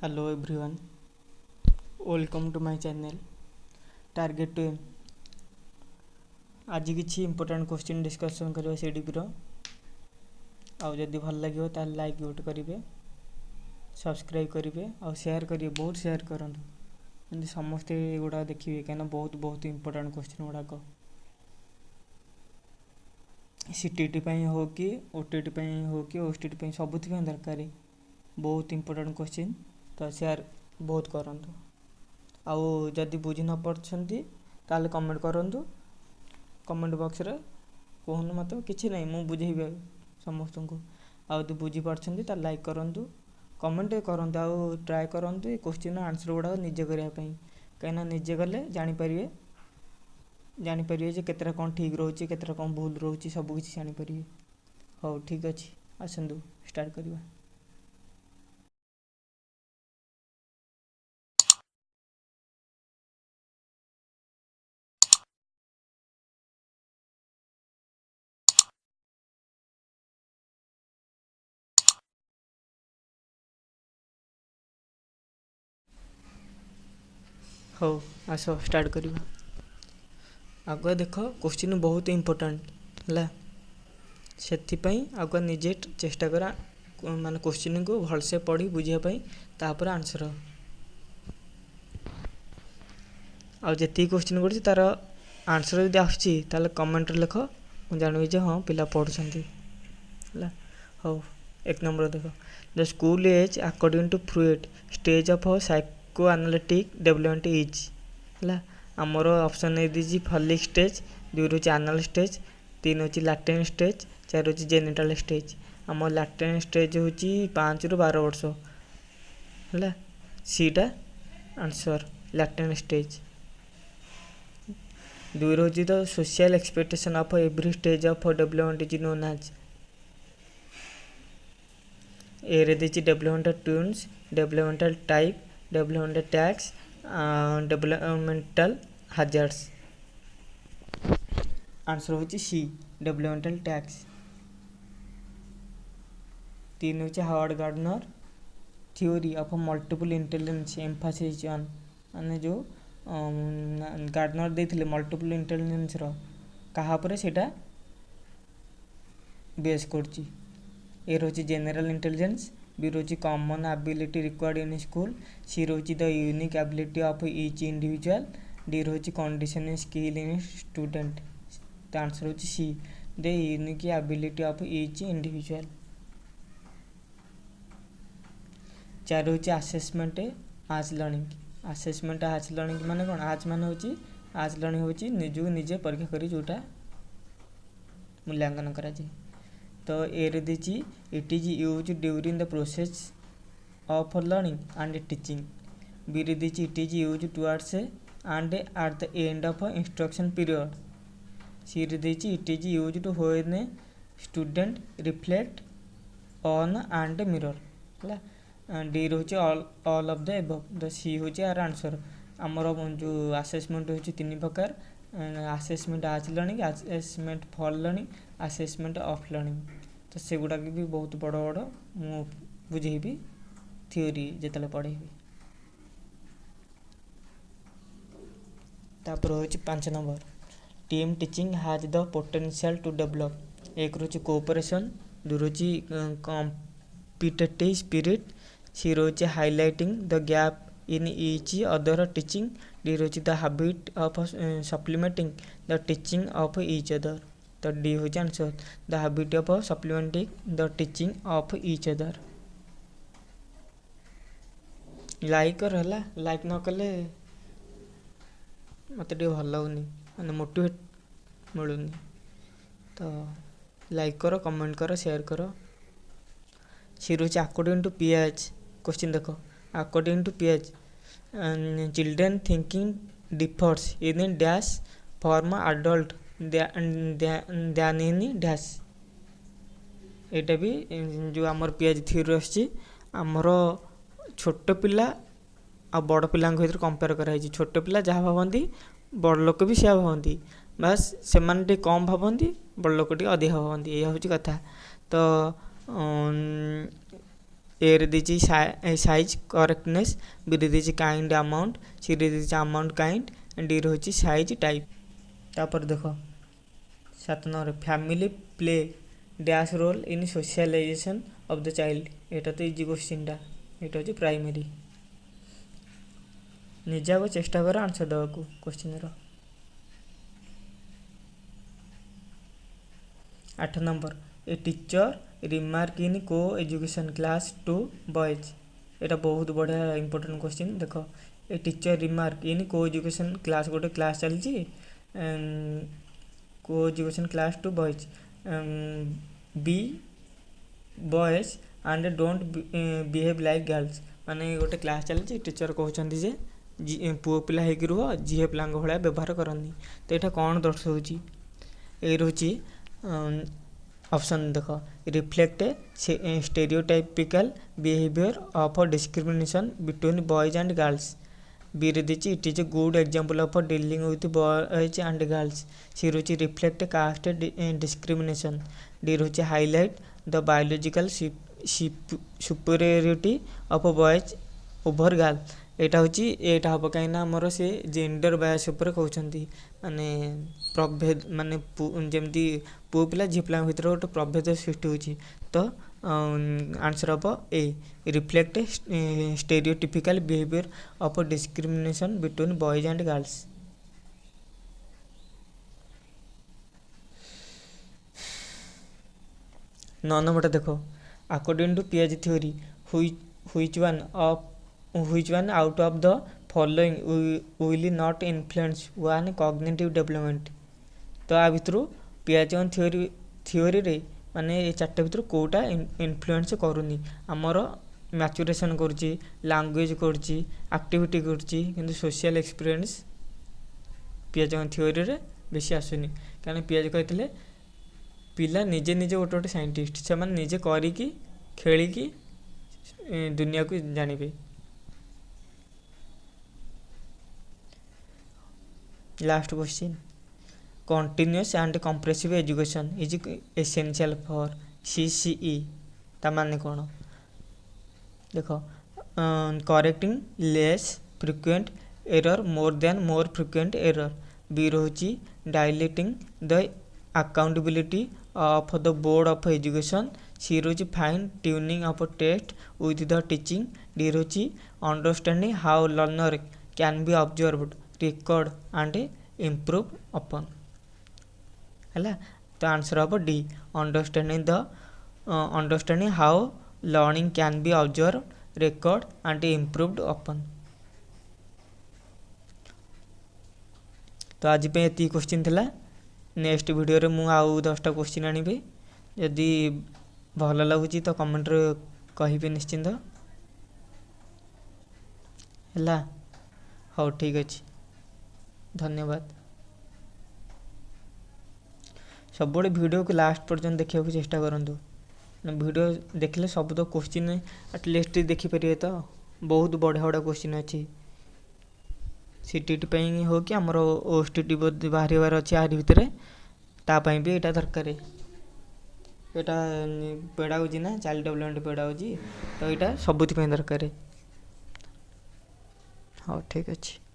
Hello everyone, welcome to my channel Target to Aim। आज किसी important question discussion करवा CDP आउ जदि भल लगे ताल लाइक वोट करेंगे, सब्सक्राइब करेंगे और शेयर करेंगे, बहुत शेयर करूँ जमी समस्ते गुड़ा देखिए कहीं बहुत बहुत इंपोर्टेंट क्वेश्चन गुड़ाक सीटीटी हो कि ओटीटी हो कि ओटीटी सबुथ दरकार बहुत इंपोर्टेंट क्वेश्चन। तो शेयर बहुत करूँ आउ जदि बुझी न पार्छंती ताले कमेंट करूँ, कमेंट बॉक्स रे कहूँ मत किसी ना मुझे बुझेबी समस्त को। आउ जब बुझी पार्छंती ताले लाइक करूँ, कमेंट करूँ, आउ ट्राए करूँ ये क्वेश्चन आंसर गुड़ा निजे करने कहीं निजे गले जानीपर जे केतरा कौन ठीक रोचे केतरा कौन भूल रोचे सबकि जानीपर। हाँ ठीक अच्छे आसतु स्टार्ट करवा। हाँ आस स्टार्ट करवा। आगे देख क्वेश्चन बहुत इम्पोर्टेंट है से आगे निजे चेष्टा करा माने क्वेश्चन को भलसे पढ़ी बुझापी तापर आंसर आती क्वेश्चन कर तार आंसर जब आसले कमेंट लिख जानवी जे हाँ पिला पढ़ुंट। हाँ एक नंबर देख the school age according to Freud stage of psychoanalytic development is है आमर ऑप्शन नहीं दी फलिक स्टेज, दुई रोचे एनाल स्टेज, तीन होची लैटेंट स्टेज, चार होची जेनिटल स्टेज। आम लैटेंट स्टेज होची 5 ରୁ 12 वर्ष है सीटा आंसर लैटेंट स्टेज। दुई रोची the social expectation of every stage of development is known as A रे दी developmental tunes, developmental type, developmental tasks, developmental hazards। Answer होची सी डेवलपमेंटल टैक्स। तीन होची Howard Gardner theory of multiple intelligence emphasis on माने जो Gardner देथिले multiple intelligence रो कहा पर सेटा बेस करची। ए रोची जनरल इंटेलिजेंस, बी रोची common ability required in school, C रोची the unique ability of each individual, D रोची कंडीशन स्किल इन स्टूडेंट। तो आंसर होची C the unique ability of each individual. चार होची असेसमेंट आज लर्निंग। असेसमेंट आज learning माने कौन आज माने होची आज लर्निंग होची निजु निजे परीक्षा करी जोटा मूल्यांकन करा जाए। तो ए रे देची it is use during the process of learning and teaching, B रे देची it is use towards end at the end of instruction period, C रे देची it is use to when student reflect on and mirror है। D रोचे all of the above. The C होचे our answer. आमर जो assessment होची 3 प्रकार assessment आज learning, assessment for learning, assessment of learning. तो से गुड़ा भी बहुत बड़ बड़ मु बुझेबी थ्योरी जिते पढ़ेबी। तापर होची 5 number team teaching has the potential to develop. एक रोची कोऑपरेशन, दो रोची कॉम्पिटिटिव स्पिरिट, सी रोची highlighting the gap in each other teaching, D रोची the habit of supplementing the teaching of each other. तो डी हो answer the habit of supplementing the teaching of each other. Like कर है like न कले मत भल लगुनि मैंने मोटिवेट मिलूनी। तो लाइक करो, कमेंट करो, शेयर करो। सी रोचे अकॉर्डिंग टू पीएच क्वेश्चन देख अकॉर्डिंग टू पीएच children thinking differs in dash from adult than in dash. यहाँ भी जो आमर पीएच थ्योरी आमर छोट पिला आ बड़ पिला भर कंपेयर कराई। छोट पिला जहाँ भावती बड़ लोक भी से भावती, बास से कम भावती, बड़ लोक अधिक भावती, यह हूँ कथा। तो ए रे देछि साइज करेक्टनेस, बी रे देछि काइंड अमाउंट, सी रे देछि अमाउंट काइंड, एंड डी रे होछि साइज टाइप। तापर देखो 7 number family play dash role in socialisation of the child. एटा तो इजी क्वेश्चन टा, एटा होछि प्राइमरी। निजा को चेष्टा कर आंसर देवा को क्वेश्चन रो। 8 number a teacher remark in को एजुकेशन क्लास टू बॉयज। एटा बहुत बढ़िया इंपोर्टेंट क्वेश्चन। देखो ए टीचर रिमार्क इन को एजुकेशन क्लास, गोटे क्लास चलची को education class to boys be boys and don't behave like girls. माने गोटे क्लास चलची, टीचर कहउछंती जे पुओ पिला हेकि रुह, झील पिला भलिया व्यवहार करनी। तो यहाँ कौन दर्शाऊँ, ये रोचे ऑप्शन देख reflect stereotypical behaviour of discrimination between boys and girls. B रे देछि it is a good example of dealing with boys and girls. C रोचे रिफ्लेक्ट कास्ट डिस्क्रिमिनेशन। डी रोचे highlight the biological superiority of boys over girl. एटा होची एटा हम कहीं आमर से जेंडर बायस उपर कहउछंती, माने प्रभेद माने जेमती पुओ पिला झी पिला भितर गोटे प्रभेद सृष्टि होची। तो आंसर हम A reflect stereotypical behaviour of discrimination between boys and girls. नौ नंबर देखो अकॉर्डिंग टू पियाजे theory which one out of the following will not influence one cognitive development। तो आ भितर पियाजे थ्योरी रे माने ये चारटा भितर कोटा इन्फ्लुएंस करूनी, आमर मैच्योरेशन करुची, लैंग्वेज करुची, एक्टिविटी करुची, किंतु सोशल एक्सपीरियंस पियाजे थ्योरी रे बेसी आसुनी। कारण पियाजे कहते पिला निजे निजे गोटे गोटे साइंटिस्ट, से माने निजे करिकी खेलिकी दुनिया को जानिबे। Last question continuous and comprehensive education is essential for CCE. ता माने कौन देखो correcting less frequent error more than more frequent error. B रोची dilating the accountability of the board of education. C रोची fine tuning of test with the teaching. D रोची understanding how learner can be observed record and improve upon है। तो answer हम D understanding how learning can be observe record and improved अपन। तो आज पे ये question थिला। नेक्स्ट वीडियो रे मु आउ 10टा क्वेश्चन आनिबे। यदि भल लगुची तो कमेंट रे कहिबे निश्चिंत है। हाँ ठीक अच्छे, धन्यवाद। सब वीडियो को लास्ट पर्यंत देखा चेष्टा करूँ। वीडियो देखले सब तो क्वेश्चन एटलिस्ट देखिपारे। तो बहुत बढ़िया बढ़िया क्वेश्चन अच्छी सीटीटी हो कि आमर ओएसटीटी बाहर अच्छे आहरी भितर तापाई भी यहाँ दरकार। यहाँ पेड़ाऊँगी ना चाइल्ड डेवलपमेंट पेड़ाऊँगी, तो यहाँ सबुथि दरकार। हाँ ठीक अच्छे।